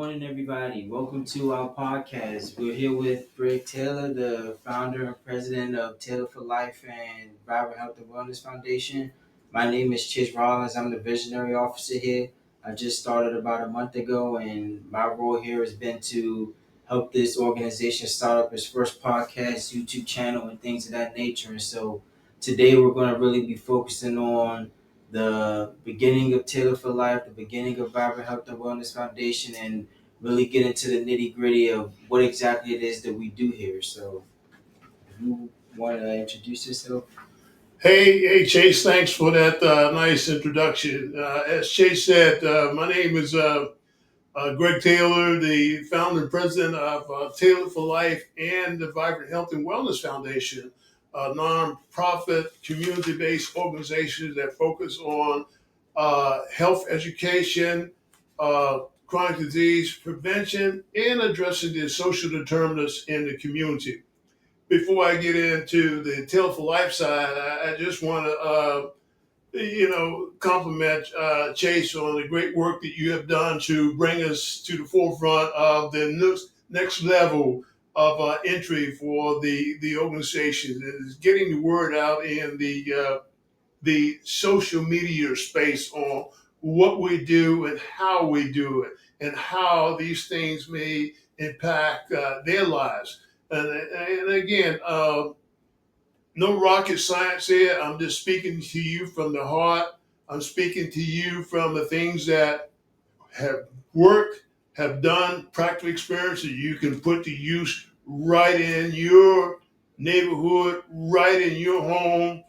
morning, everybody. Welcome to our podcast. We're here with Greg Taylor, the founder and president of Taylor for Life and Vibrant Health and Wellness Foundation. My name is Chase Rollins. I'm the visionary officer here. I just started about a month ago, and my role here has been to help this organization start up its first podcast, YouTube channel, and things of that nature. And so today we're going to really be focusing on the beginning of Taylor for Life, the beginning of Vibrant Health and Wellness Foundation, and really get into the nitty gritty of what exactly it is that we do here. So, if you want to introduce yourself? Hey, Chase, thanks for that nice introduction. As Chase said, my name is Greg Taylor, the founder and president of Taylor for Life and the Vibrant Health and Wellness Foundation, a nonprofit community-based organization that focus on health education, chronic disease prevention, and addressing the social determinants in the community. Before I get into the Taylor for Life side, I just want to compliment Chase on the great work that you have done to bring us to the forefront of the next level of entry for the organization. Is getting the word out in the social media space on what we do and how we do it, and how these things may impact their lives. And again, no rocket science here. I'm just speaking to you from the heart. I'm speaking to you from the things that have worked, have done, practical experience that you can put to use right in your neighborhood, right in your home,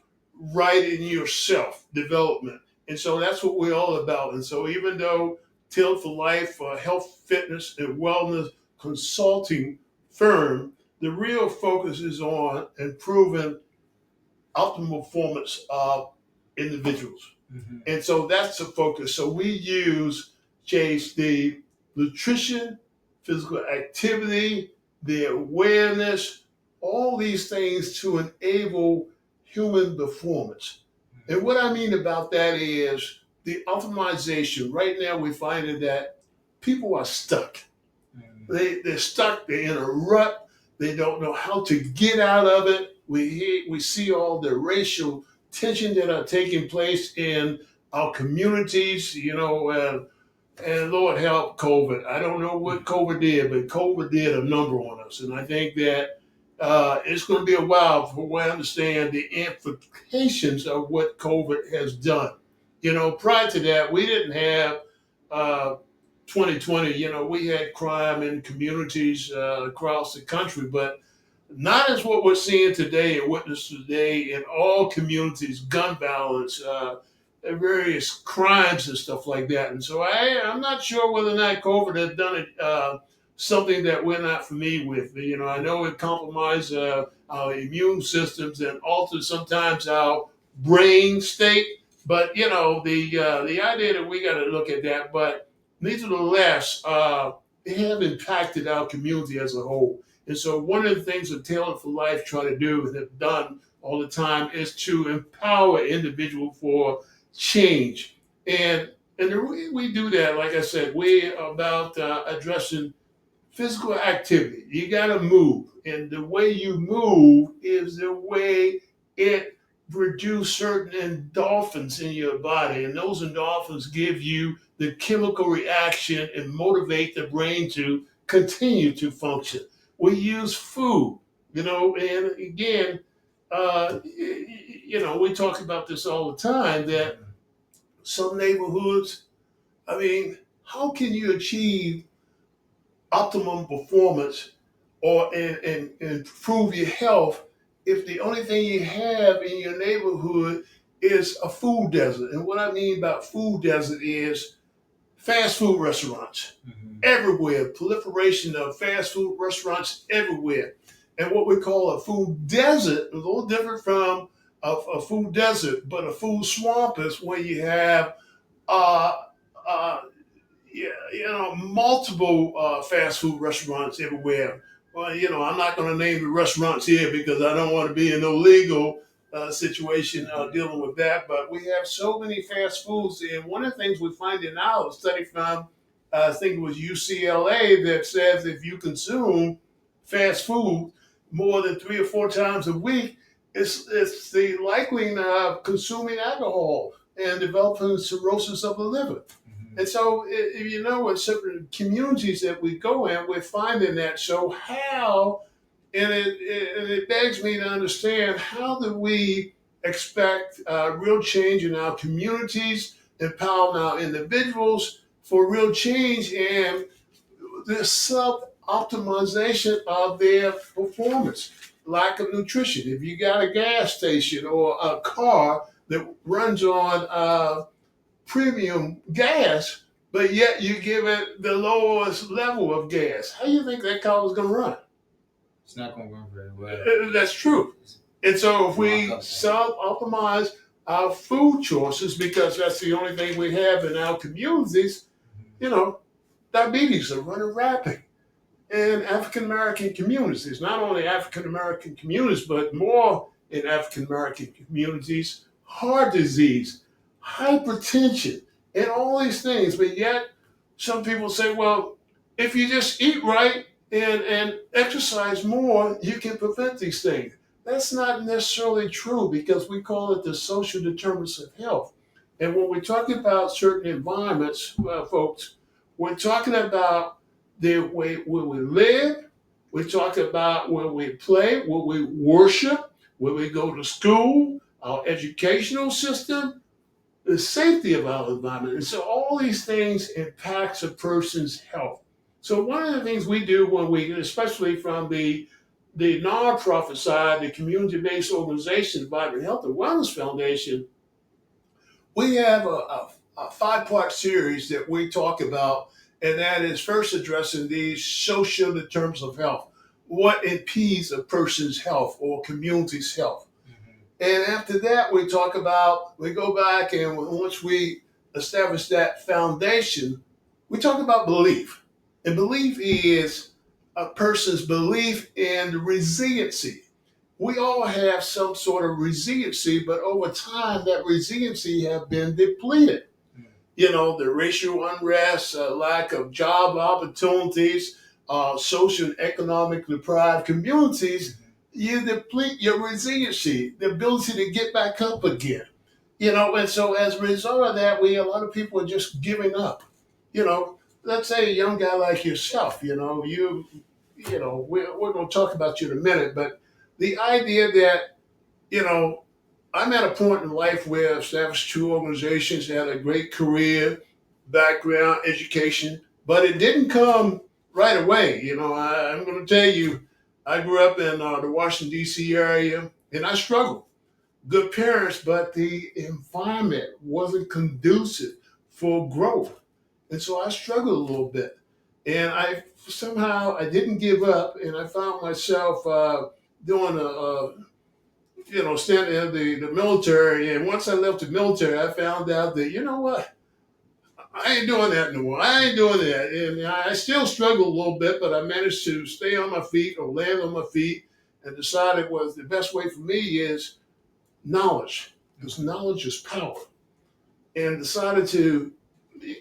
right in your self development. And so that's what we're all about. And so even though Tail for Life, health, fitness, and wellness consulting firm, the real focus is on improving optimal performance of individuals. Mm-hmm. And so that's the focus. So we use, Chase, the nutrition, physical activity, the awareness, all these things to enable human performance. And what I mean about that is the optimization. Right now, we're finding that people are stuck. They're stuck. They're in a rut. They don't know how to get out of it. We see all the racial tension that are taking place in our communities, and Lord help COVID. I don't know what COVID did, but COVID did a number on us. And I think that it's going to be a while before we understand the implications of what COVID has done. Prior to that, we didn't have uh, 2020, we had crime in communities across the country, but not as what we're seeing today and witness today in all communities, gun violence, various crimes and stuff like that. And so I'm not sure whether or not COVID has done something that we're not familiar with. I know it compromises our immune systems and alters sometimes our brain state, but the idea that we got to look at that, but nevertheless, it have impacted our community as a whole. And so one of the things that Taylor for Life try to do and have done all the time is to empower individual for change. And the way we do that, like I said, we are about addressing physical activity. You got to move. And the way you move is the way it produces certain endorphins in your body. And those endorphins give you the chemical reaction and motivate the brain to continue to function. We use food, and again, we talk about this all the time that some neighborhoods, I mean, how can you achieve optimum performance or and improve your health if the only thing you have in your neighborhood is a food desert? And what I mean about food desert is fast food restaurants everywhere, proliferation of fast food restaurants everywhere. And what we call a food desert, a little different from a food desert, but a food swamp is where you have uh, uh, multiple fast food restaurants everywhere. Well, I'm not going to name the restaurants here because I don't want to be in no legal situation dealing with that. But we have so many fast foods, and one of the things we find in our study from I think it was UCLA, that says if you consume fast food more than 3 or 4 times a week, it's the likelihood of consuming alcohol and developing cirrhosis of the liver. Mhm. And so, if you know, in certain communities that we go in, we're finding that. So, how, and it begs me to understand, how do we expect real change in our communities, empowering our individuals for real change and the sub optimization of their performance? Lack of nutrition. If you got a gas station or a car that runs on premium gas, but yet you give it the lowest level of gas, how do you think that car is going to run? It's not going to run very well. That's true. And so if Lock we up. sub-optimize our food choices, because that's the only thing we have in our communities, you know, diabetes are running rapid in African American communities. Not only African American communities, but more in African American communities, heart disease, hypertension, and all these things. But yet, some people say, well, if you just eat right and exercise more, you can prevent these things. That's not necessarily true, because we call it the social determinants of health. And when we're talking about certain environments, folks, we're talking about the way where we live. We talk about where we play, where we worship, where we go to school, our educational system, the safety of our environment. And so all these things impacts a person's health. So one of the things we do when we, especially from the nonprofit side, the community-based organization, Vibrant Health and Wellness Foundation, we have a five-part series that we talk about, and that is first addressing these social determinants of health, what impedes a person's health or community's health. And after that, we go back, and once we establish that foundation, we talk about belief. And belief is a person's belief in resiliency. We all have some sort of resiliency, but over time, that resiliency have been depleted. You know, the racial unrest, lack of job opportunities, social and economic deprived communities, you deplete your resiliency, the ability to get back up again. You know, and so as a result of that, a lot of people are just giving up. You know, let's say a young guy like yourself, we're going to talk about you in a minute, but the idea that, you know, I'm at a point in life where I've established two organizations, had a great career, background, education, but it didn't come right away. You know, I'm going to tell you, I grew up in the Washington, D.C. area, and I struggled. Good parents, but the environment wasn't conducive for growth. And so I struggled a little bit. And I didn't give up, and I found myself doing standing in the military. And once I left the military, I found out that, you know what, I ain't doing that no more. I ain't doing that. And I still struggle a little bit, but I managed to stay on my feet or land on my feet, and decided was the best way for me is knowledge, because knowledge is power. And decided to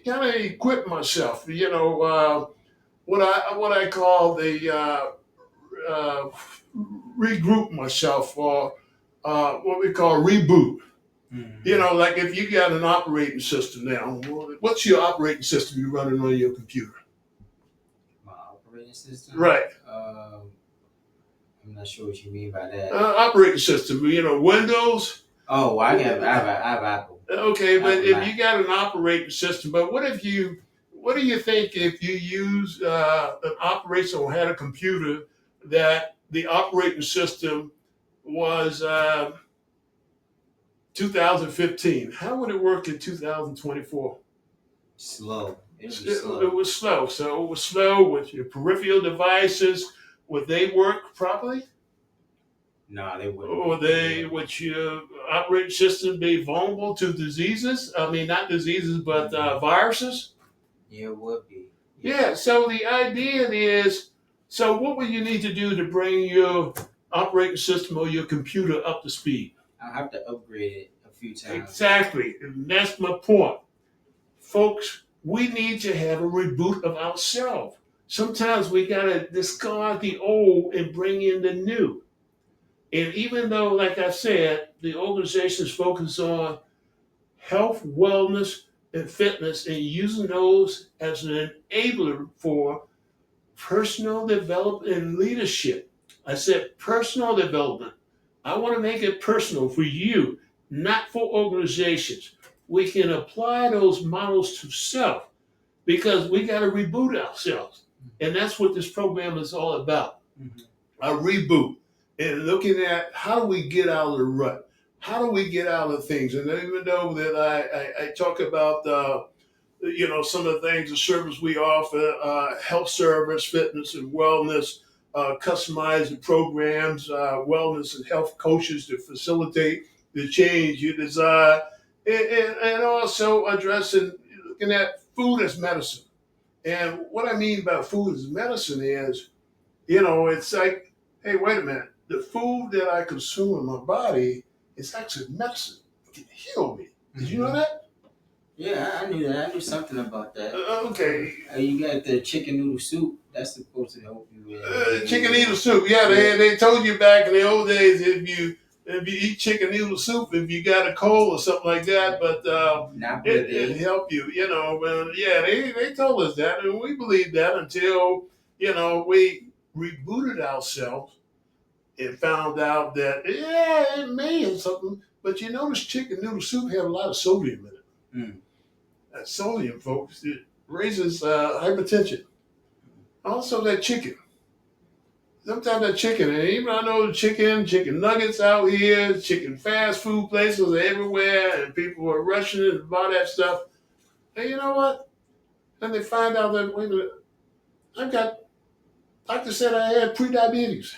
kind of equip myself, what I call the uh, regroup myself, or what we call reboot. You know, like if you got an operating system now, what's your operating system you're running on your computer? My operating system? Right. I'm not sure what you mean by that. Operating system, Windows. Oh, I have Apple. Okay, but Apple if Mac. you got an operating system, but what do you think if you use an operation or had a computer that the operating system was 2015? How would it work in 2024? Slow. It was It, slow. it was slow. So it was slow with your peripheral devices. Would they work properly? No, they wouldn't. Or would your operating system be vulnerable to diseases? I mean, not diseases, but viruses? Yeah, it would be. Yeah, so the idea is, so what would you need to do to bring your operating system or your computer up to speed? I have to upgrade it a few times. Exactly. And that's my point. Folks, we need to have a reboot of ourselves. Sometimes we got to discard the old and bring in the new. And even though, like I said, the organizations focus on health, wellness, and fitness and using those as an enabler for personal development and leadership. I said personal development. I want to make it personal for you, not for organizations. We can apply those models to self because we got to reboot ourselves. And that's what this program is all about. Mm-hmm. A reboot and looking at how do we get out of the rut? How do we get out of things? And even though that I talk about some of the things, the service we offer, health service, fitness and wellness, customized programs, wellness and health coaches to facilitate the change you desire, and also addressing, looking at food as medicine. And what I mean by food as medicine is, it's like, hey, wait a minute, the food that I consume in my body is actually medicine. It can heal me. Did you know that? Yeah, I knew that. I knew something about that. Okay. You got the chicken noodle soup. That's supposed to help you with chicken noodle soup. Yeah, they told you back in the old days if you eat chicken noodle soup, if you got a cold or something like that, but it helped you. Yeah, they told us that, and we believed that until we rebooted ourselves and found out that it may have something, but this chicken noodle soup had a lot of sodium in it. Mm. That sodium, folks, it raises hypertension. Also, that chicken. Sometimes that chicken, and even I know chicken nuggets out here, chicken fast food places are everywhere, and people are rushing to buy that stuff. And you know what? Then they find out that, wait a minute, doctor said I had diabetics.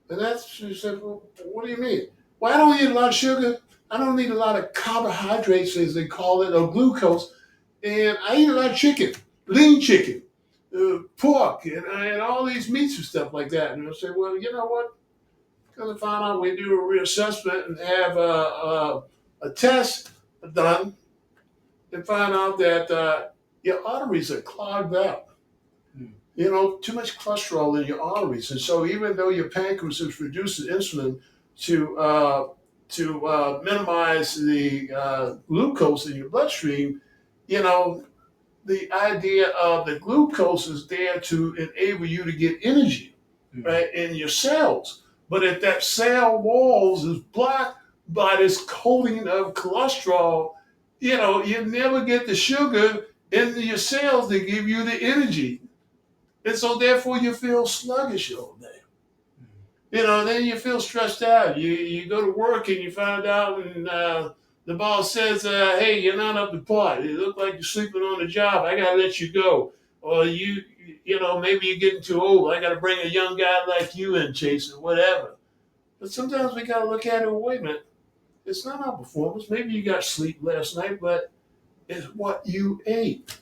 And she said, well, what do you mean? Well, I don't eat a lot of sugar. I don't eat a lot of carbohydrates, as they call it, or glucose. And I eat a lot of chicken, lean chicken, pork, and all these meats and stuff like that. And I said, well, you know what? Because I found out we do a reassessment and have a test done and find out that your arteries are clogged up. Too much cholesterol in your arteries. And so even though your pancreas is reducing insulin to minimize the glucose in your bloodstream, the idea of the glucose is there to enable you to get energy, right, in your cells. But if that cell walls is blocked by this coating of cholesterol, you never get the sugar into your cells to give you the energy. And so therefore you feel sluggish all day. Then you feel stressed out. You go to work and you find out and the boss says, hey, you're not up to par. You look like you're sleeping on the job. I got to let you go. Or maybe you're getting too old. I got to bring a young guy like you in, Chase, or whatever. But sometimes we got to look at it, wait a minute. It's not our performance. Maybe you got sleep last night, but it's what you ate.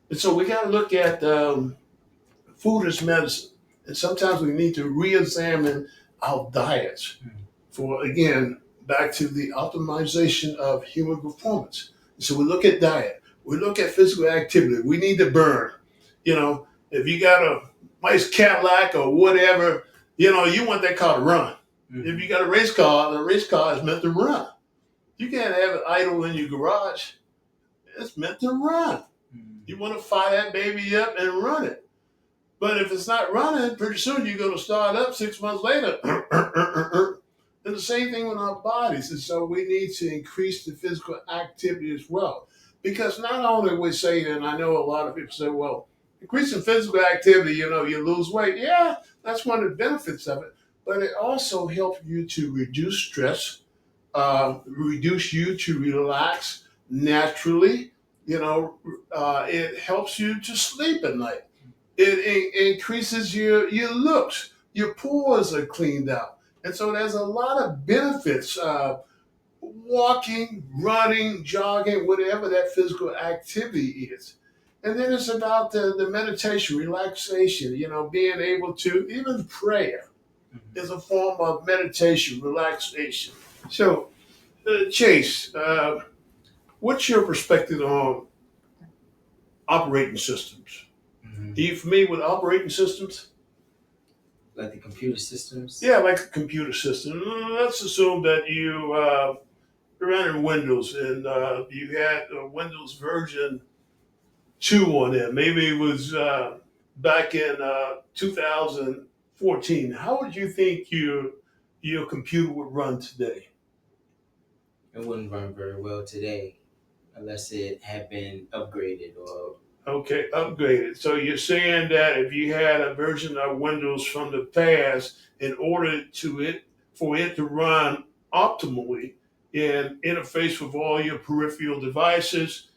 And so we got to look at food as medicine. And sometimes we need to re-examine our diets for, again, back to the optimization of human performance. So we look at diet. We look at physical activity. We need to burn. If you got a nice Cadillac or whatever, you want that car to run. Mm-hmm. If you got a race car, the race car is meant to run. You can't have it idle in your garage. It's meant to run. Mm-hmm. You want to fire that baby up and run it. But if it's not running, pretty soon you're going to start up 6 months later. And the same thing with our bodies. And so we need to increase the physical activity as well. Because not only we say, and I know a lot of people say, well, increasing physical activity, you lose weight. Yeah, that's one of the benefits of it. But it also helps you to reduce stress, reduce you to relax naturally. It helps you to sleep at night. It increases your looks. Your pores are cleaned out. And so there's a lot of benefits. Walking, running, jogging, whatever that physical activity is. And then it's about the meditation, relaxation, being able to, even prayer is a form of meditation, relaxation. So, Chase, what's your perspective on operating systems. Are Hmm. you familiar with operating systems? Like the computer systems. Yeah, like a computer system. Let's assume that you ran in Windows and you had a Windows version 2 on there. Maybe it was back in 2014. How would you think your computer would run today? It wouldn't run very well today unless it had been upgraded or. Okay, upgraded. So you're saying that if you had a version of Windows from the past, in order to it for it to run optimally and interface with all your peripheral devices,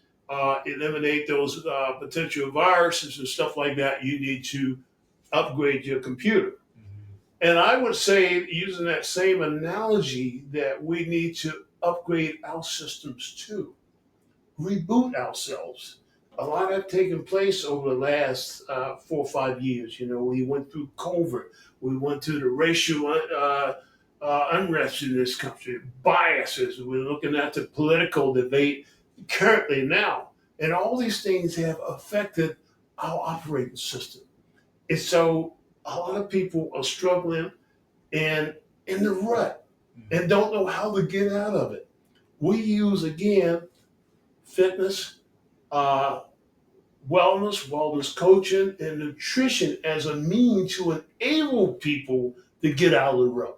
eliminate those potential viruses and stuff like that, you need to upgrade your computer. Mhm. And I would say, using that same analogy, that we need to upgrade our systems too, reboot ourselves. A lot have taken place over the last 4 or 5 years. You know, we went through COVID, we went through the racial unrest in this country, biases. We're looking at the political debate currently now, and all these things have affected our operating system. And so, a lot of people are struggling and in the rut and Mhm. don't know how to get out of it. We use again fitness, uh, wellness coaching, and nutrition as a mean to enable people to get out of the Mhm.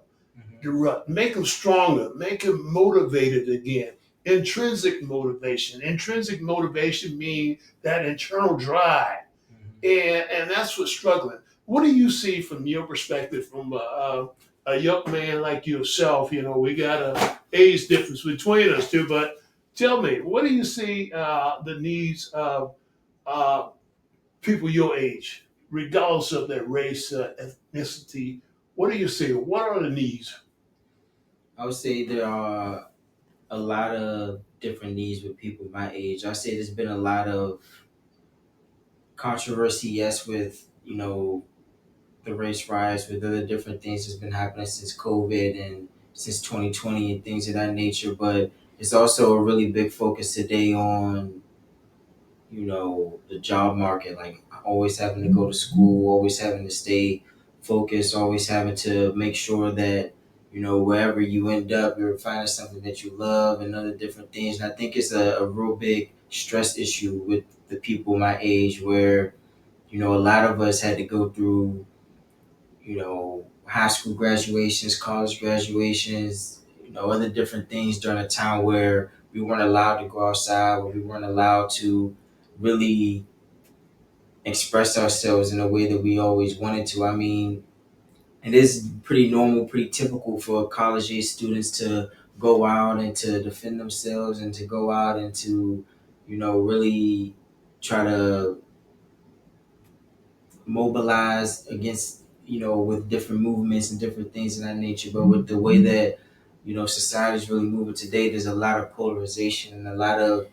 rut, make them stronger, make them motivated again. Intrinsic motivation means that internal drive, Mhm. and that's what's struggling. What do you see from your perspective, from a young man like yourself? You know, we got a age difference between us two, but tell me, what do you see the needs of uh, people your age, regardless of their race, ethnicity? What do you see? What are the needs? I would say there are a lot of different needs with people my age. I say there's been a lot of controversy, yes, with the race riots, with other different things that's been happening since COVID and since 2020 and things of that nature. But it's also a really big focus today on the job market, like always having to go to school, always having to stay focused, always having to make sure that wherever you end up, you're finding something that you love and other different things. And I think it's a real big stress issue with the people my age, where a lot of us had to go through high school graduations, college graduations, other different things during a time where we weren't allowed to go outside, where we weren't allowed to really express ourselves in a way that we always wanted to. I mean, it is pretty normal, pretty typical for college age students to go out and to defend themselves and to go out and to, really try to mobilize against, with different movements and different things of that nature. But with the way that, society is really moving today, there's a lot of polarization and a lot of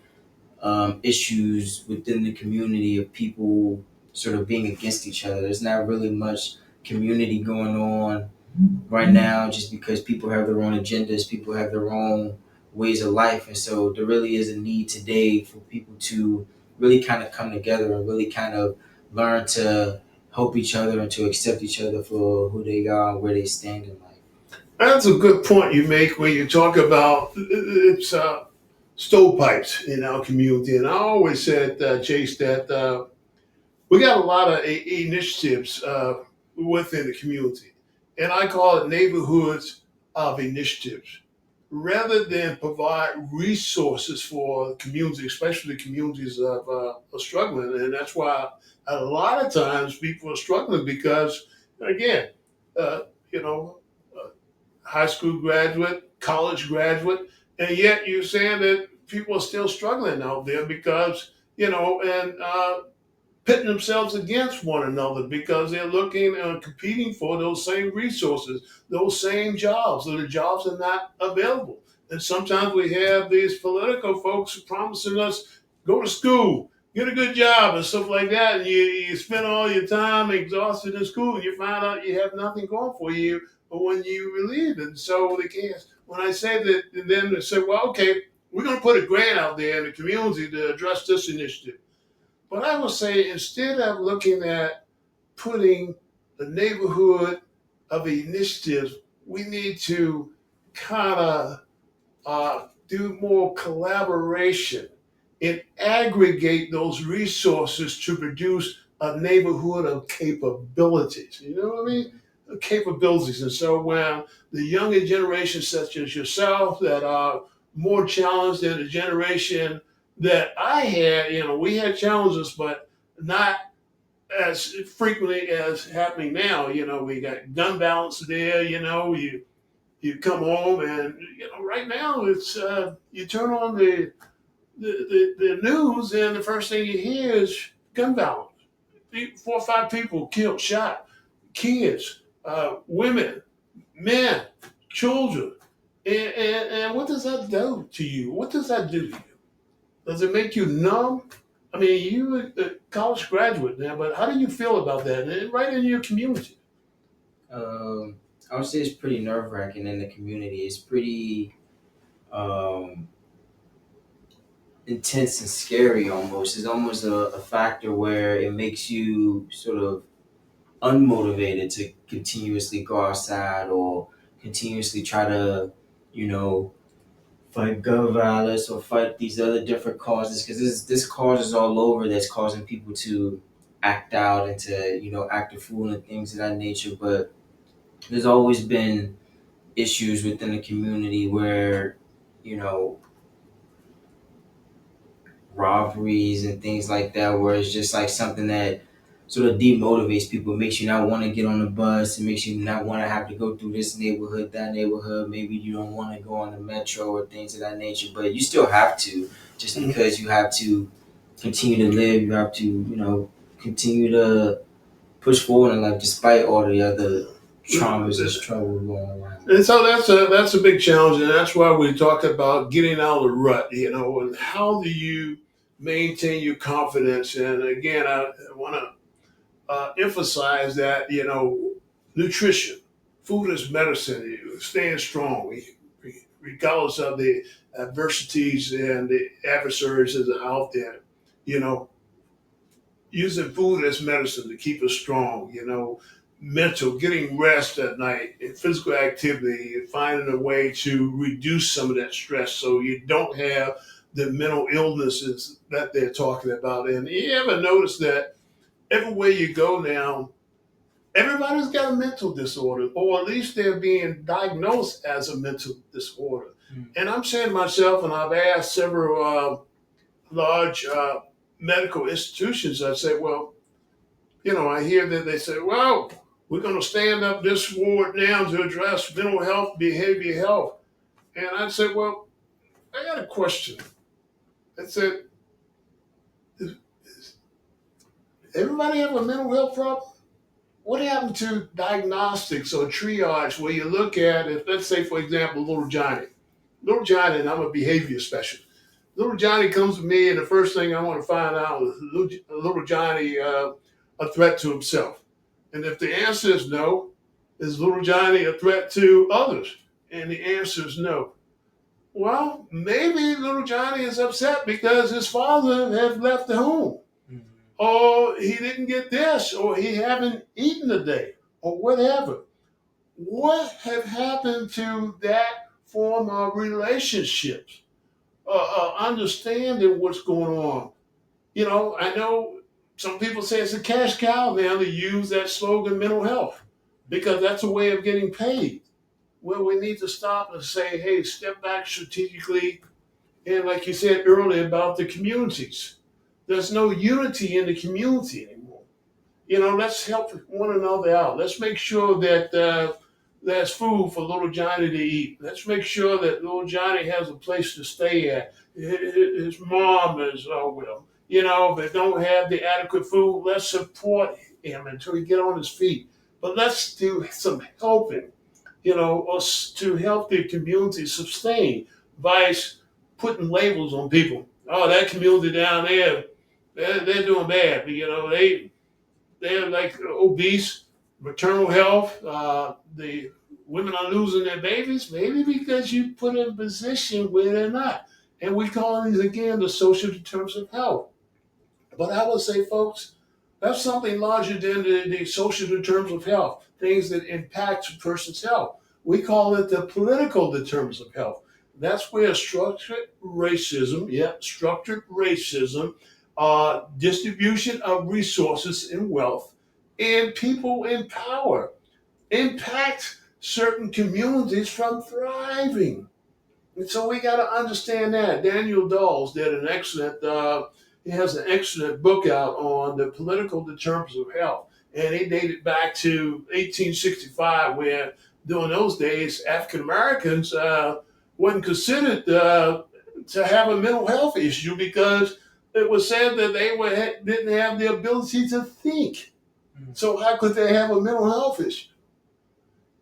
issues within the community of people sort of being against each other. There's not really much community going on right now just because people have their own agendas, people have their own ways of life. And so there really is a need today for people to really kind of come together and really kind of learn to help each other and to accept each other for who they are and where they stand in life. That's a good point you make when you talk about it's stovepipes in our community. And I always said, Chase, that we got a lot of initiatives within the community, and I call it neighborhoods of initiatives. Rather than provide resources for communities, especially communities of struggling, and that's why a lot of times people are struggling because, again, uh, you know, uh, high school graduate, college graduate, and yet you're saying that people are still struggling out there because and pitting themselves against one another because they're looking and competing for those same resources, those same jobs, so the jobs are not available. And sometimes we have these political folks promising us go to school, get a good job, and stuff like that. And you spend all your time exhausted in school, and you find out you have nothing going for you when you leave. And so they can't. When I say that, then they say, well, okay, we're going to put a grant out there in the community to address this initiative. But I would say instead of looking at putting the neighborhood of initiatives, we need to kind of do more collaboration and aggregate those resources to produce a neighborhood of capabilities. You know what I mean? Capabilities. And so when the younger generation, such as yourself, that are more challenged than the generation that I had, we had challenges, but not as frequently as happening now. We got gun violence there. You come home and right now it's you turn on the news and the first thing you hear is gun violence. 4 or 5 people killed, shot, kids, women, men, children. And what does that do to you? What does that do to you? Does it make you numb? I mean, you a college graduate now, but how do you feel about that? And right in your community. Um, I would say it's pretty nerve wracking in the community. It's pretty um, intense and scary almost. It's almost a factor where it makes you sort of unmotivated to continuously go outside or continuously try to, you know, fight gun violence or fight these other different causes because this cause is all over that's causing people to act out and to act a fool and things of that nature. But there's always been issues within the community where you know robberies and things like that, where it's just like something that sort of demotivates people, makes you not want to get on the bus, it makes you not want to have to go through this neighborhood, that neighborhood. Maybe you don't want to go on the metro or things of that nature, but you still have to, just because you have to continue to live, you have to, continue to push forward in life despite all the other traumas and struggles going around. And so that's a big challenge, and that's why we talk about getting out of the rut, and how do you maintain your confidence? And again, I want to emphasize that nutrition, food is medicine. Staying strong, regardless of the adversities and the adversaries that are out there. You know, using food as medicine to keep us strong, mental, getting rest at night, and physical activity, and finding a way to reduce some of that stress so you don't have the mental illnesses that they're talking about. And you ever notice that everywhere you go now, everybody's got a mental disorder, or at least they're being diagnosed as a mental disorder. And I'm saying to myself, and I've asked several large medical institutions, I say, well, I hear that they say, well, we're going to stand up this ward now to address mental health, behavior health. And I said, well, I got a question. I said, does everybody have a mental health problem? What happened to diagnostics or triage where you look at, if let's say, for example, little Johnny. Little Johnny, and I'm a behavior specialist. Little Johnny comes to me, and the first thing I want to find out is little Johnny a threat to himself? And if the answer is no, is little Johnny a threat to others? And the answer is no. Well, maybe little Johnny is upset because his father has left the home, or he didn't get this, or he haven't eaten today, or whatever. What have happened to that form of relationships? Understanding what's going on. I know some people say it's a cash cow now to use that slogan, mental health, because that's a way of getting paid. Well, we need to stop and say, hey, step back strategically. And like you said earlier about the communities, there's no unity in the community anymore. Let's help one another out. Let's make sure that there's food for little Johnny to eat. Let's make sure that little Johnny has a place to stay at. His mom is, well, if they don't have the adequate food, let's support him until he get on his feet. But let's do some helping, us to help the community sustain, vice putting labels on people. Oh, that community down there, they're doing bad. They're like obese, maternal health. The women are losing their babies, maybe because you put in a position where they're not. And we call these again the social determinants of health. But I would say, folks, that's something larger than the social determinants of health, things that impact a person's health. We call it the political determinants of health. That's where structured racism, distribution of resources and wealth, and people in power impact certain communities from thriving. And so we got to understand that. Daniel Dawes did an excellent, he has an excellent book out on the political determinants of health. And it dated back to 1865, where during those days, African Americans wasn't considered to have a mental health issue because it was said that didn't have the ability to think. So how could they have a mental health issue?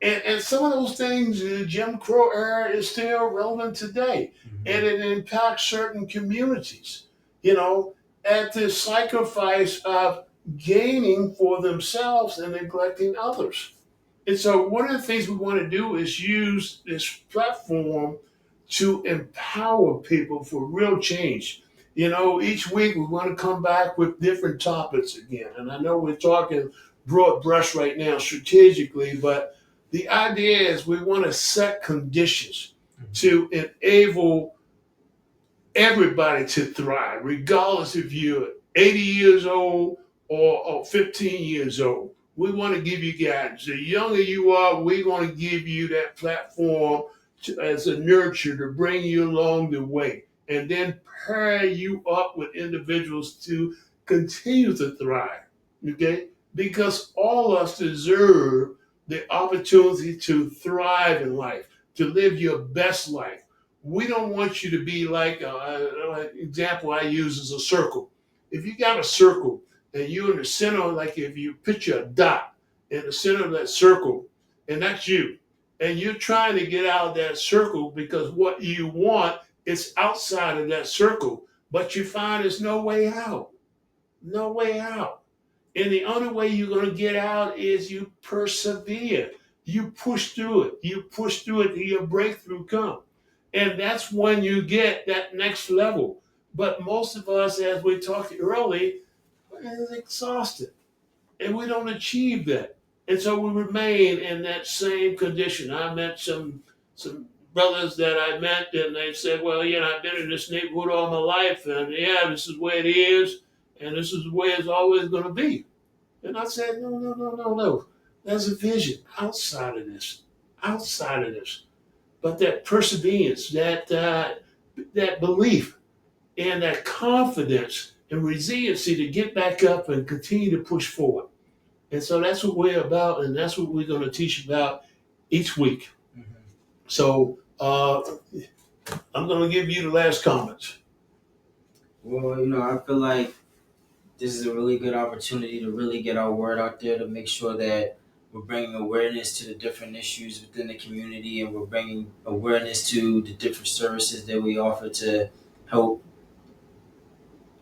And some of those things, the Jim Crow era is still relevant today. And it impacts certain communities, you know, at the sacrifice of gaining for themselves and neglecting others. And so one of the things we want to do is use this platform to empower people for real change. You know, each week we want to come back with different topics again. And I know we're talking broad brush right now strategically, but the idea is we want to set conditions to enable everybody to thrive, regardless if you're 80 years old or 15 years old. We want to give you guidance. The younger you are, we want to give you that platform as a nurture to bring you along the way and then pair you up with individuals to continue to thrive. Okay? Because all of us deserve the opportunity to thrive in life, to live your best life. We don't want you to be like an example I use is a circle. If you got a circle and you're in the center, like if you picture a dot in the center of that circle, and that's you, and you're trying to get out of that circle because what you want is outside of that circle, but you find there's no way out. No way out. And the only way you're going to get out is you persevere. You push through it. You push through it till your breakthrough comes. And that's when you get that next level. But most of us, as we talked earlier, is exhausted. And we don't achieve that. And so we remain in that same condition. I met some brothers that I met, and they said, well, you know, I've been in this neighborhood all my life, and yeah, this is where it is, and this is the way it's always going to be. And I said, no, no, no, no, no. There's a vision outside of this. But that perseverance, that belief, and that confidence and resiliency to get back up and continue to push forward. And so that's what we're about, and that's what we're going to teach about each week. So I'm going to give you the last comments. Well, you know, I feel like this is a really good opportunity to really get our word out there to make sure that we're bringing awareness to the different issues within the community and we're bringing awareness to the different services that we offer to help,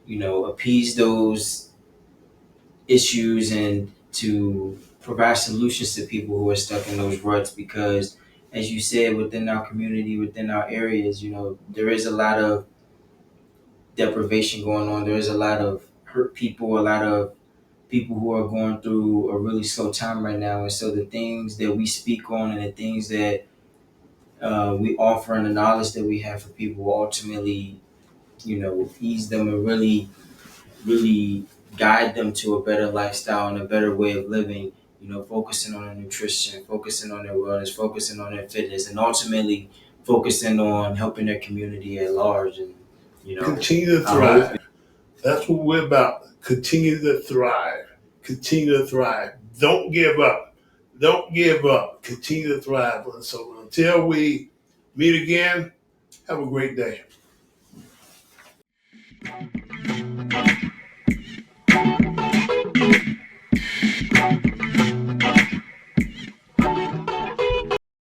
you know, appease those issues and to provide solutions to people who are stuck in those ruts because as you said, within our community, within our areas, you know, there is a lot of deprivation going on. There is a lot of hurt people, a lot of people who are going through a really slow time right now. And so the things that we speak on and the things that we offer and the knowledge that we have for people will ultimately, you know, ease them and really, really guide them to a better lifestyle and a better way of living, you know, focusing on their nutrition, focusing on their wellness, focusing on their fitness, and ultimately focusing on helping their community at large. And, you know, continue to thrive. That's what we're about. Continue to thrive. Continue to thrive. Don't give up. Don't give up. Continue to thrive. So until we meet again, have a great day.